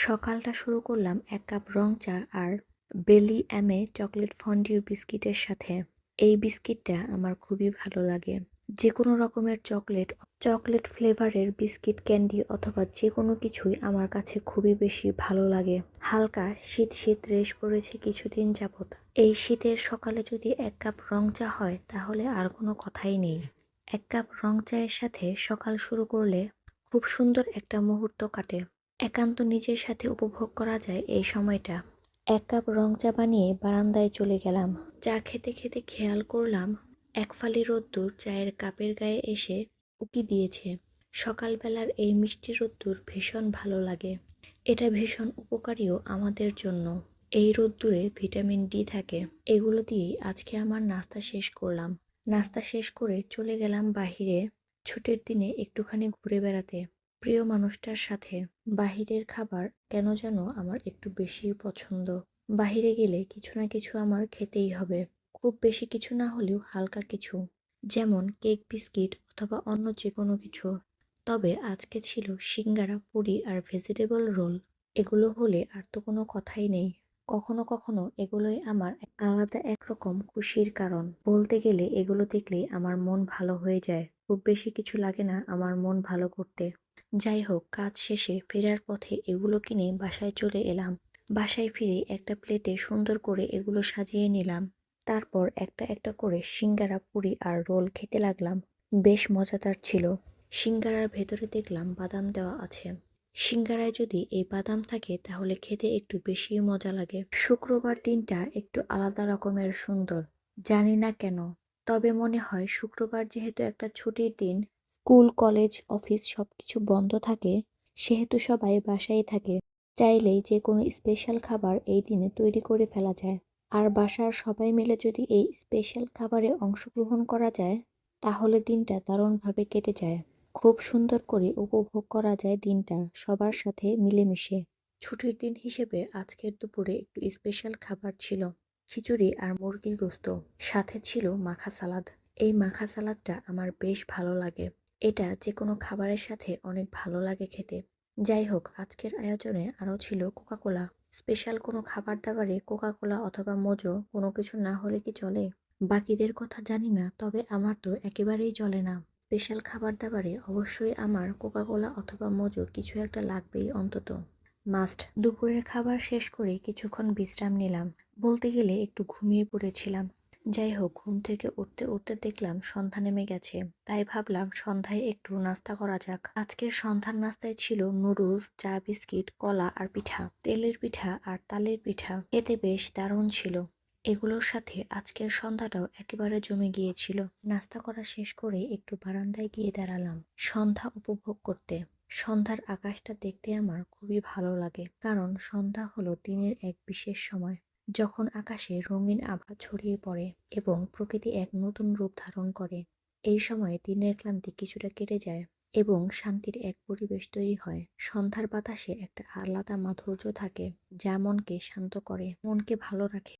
সকালটা শুরু করলাম ১ কাপ রং চা আর বেলি এমএ চকোলেট ফন্ডিউ বিস্কিটের সাথে। এই বিস্কিটটা আমার খুবই ভালো লাগে। যেকোনো রকমের চকলেট ফ্লেভারের বিস্কিট, ক্যান্ডি অথবা যেকোনো কিছুই আমার কাছে খুবই বেশি ভালো লাগে। হালকা শীত শীত রেশ পড়েছে কিছুদিন যাবৎ। এই শীতের সকালে যদি ১ কাপ রং চা হয় তাহলে আর কোনো কথাই নেই। ১ কাপ রং চায়ের সাথে সকাল শুরু করলে খুব সুন্দর একটা মুহূর্ত কাটে। একান্ত নিজের সাথে উপভোগ করা যায় এই সময়টা। ১ কাপ রং চা বানিয়ে বারান্দায় চলে গেলাম। চা খেতে খেতে খেয়াল করলাম এক ফালি রোদ্দুর চায়ের কাপের গায়ে এসে উকি দিয়েছে। সকালবেলার এই মিষ্টি রোদ্দুর ভীষণ ভালো লাগে। এটা ভীষণ উপকারীও আমাদের জন্য। এই রোদ্দুরে ভিটামিন ডি থাকে। এগুলো দিয়েই আজকে আমার নাস্তা শেষ করলাম। নাস্তা শেষ করে চলে গেলাম বাহিরে ছুটির দিনে একটুখানি ঘুরে বেড়াতে। প্রিয় মানুষটার সাথে। বাহিরের খাবার কেন যেন আমার একটু বেশিই পছন্দ। বাহিরে গেলে কিছু না কিছু আমার খেতেই হবে। খুব বেশি কিছু না হলেও হালকা কিছু, যেমন কেক, বিস্কিট অথবা অন্য যেকোনো কিছু। তবে আজকে ছিল সিঙ্গারা, পুরি আর ভেজিটেবল রোল। এগুলো হলে আর তো কোনো কথাই নেই। কখনো কখনো এগুলোই আমার আলাদা একরকম খুশির কারণ। বলতে গেলে এগুলো দেখলেই আমার মন ভালো হয়ে যায়। খুব বেশি কিছু লাগে না আমার মন ভালো করতে। যাই হোক, কাজ শেষে ফেরার পথে এগুলো কিনে বাসায় চলে এলাম। বাসায় ফিরে একটা প্লেটে সুন্দর করে এগুলো সাজিয়ে নিলাম। তারপর একটা একটা করে সিঙ্গারা, পুরি আর রোল খেতে লাগলাম। বেশ মজাদার ছিল। সিঙ্গারার ভেতরে দেখলাম বাদাম দেওয়া আছে। সিঙ্গারায় যদি এই বাদাম থাকে তাহলে খেতে একটু বেশি মজা লাগে। শুক্রবার দিনটা একটু আলাদা রকমের সুন্দর। জানি না কেন, তবে মনে হয় শুক্রবার যেহেতু একটা ছুটির দিন, স্কুল, কলেজ, অফিস সবকিছু বন্ধ থাকে, সেহেতু সবাই বাসায় থাকে। চাইলেই যে কোনো স্পেশাল খাবার এই দিনে তৈরি করে ফেলা যায়। আর বাসার সবাই মিলে যদি এই স্পেশাল খাবারে অংশগ্রহণ করা যায় তাহলে দিনটা দারুণভাবে কেটে যায়। খুব সুন্দর করে উপভোগ করা যায় দিনটা সবার সাথে মিলেমিশে। ছুটির দিন হিসেবে আজকের দুপুরে একটু স্পেশাল খাবার ছিল খিচুড়ি আর মুরগির গোস্ত, সাথে ছিল মাখা সালাদ। এই মাখা সালাদটা আমার বেশ ভালো লাগে। এটা যে কোনো খাবারের সাথে অনেক ভালো লাগে খেতে। যাই হোক, আজকের আয়োজনে আরও ছিল কোকাকোলা। স্পেশাল কোনো খাবার দাবারে কোকাকোলা অথবা মোজো কোনো কিছু না হলে কি চলে? বাকিদের কথা জানি না, তবে আমার তো একেবারেই চলে না। স্পেশাল খাবার দাবারে অবশ্যই আমার কোকাকোলা অথবা মোজো কিছু একটা লাগবেই অন্তত। মাস্ট। দুপুরের খাবার শেষ করে কিছুক্ষণ বিশ্রাম নিলাম। বলতে গেলে একটু ঘুমিয়ে পড়েছিলাম। যাই হোক, ঘুম থেকে উঠতে উঠতে দেখলাম সন্ধ্যা নেমে গেছে। তাই ভাবলাম সন্ধ্যায় একটু নাস্তা করা যাক। আজকের সন্ধ্যার নাস্তায় ছিল নুডলস, চা, বিস্কিট, কলা আর পিঠা। তেলের পিঠা আর তালের পিঠা খেতে বেশ দারুণ ছিল। এগুলোর সাথে আজকের সন্ধ্যাটাও একেবারে জমে গিয়েছিল। নাস্তা করা শেষ করে একটু বারান্দায় গিয়ে দাঁড়ালাম সন্ধ্যা উপভোগ করতে। সন্ধ্যার আকাশটা দেখতে আমার খুবই ভালো লাগে, কারণ সন্ধ্যা হলো দিনের এক বিশেষ সময় যখন আকাশে রঙিন আভা ছড়িয়ে পড়ে এবং প্রকৃতি এক নতুন রূপ ধারণ করে। এই সময়ে দিনের ক্লান্তি কিছুটা কেটে যায় এবং শান্তির এক পরিবেশ তৈরি হয়। সন্ধ্যার বাতাসে একটা আলাদা মাধুর্য থাকে যা মনকে শান্ত করে, মনকে ভালো রাখে।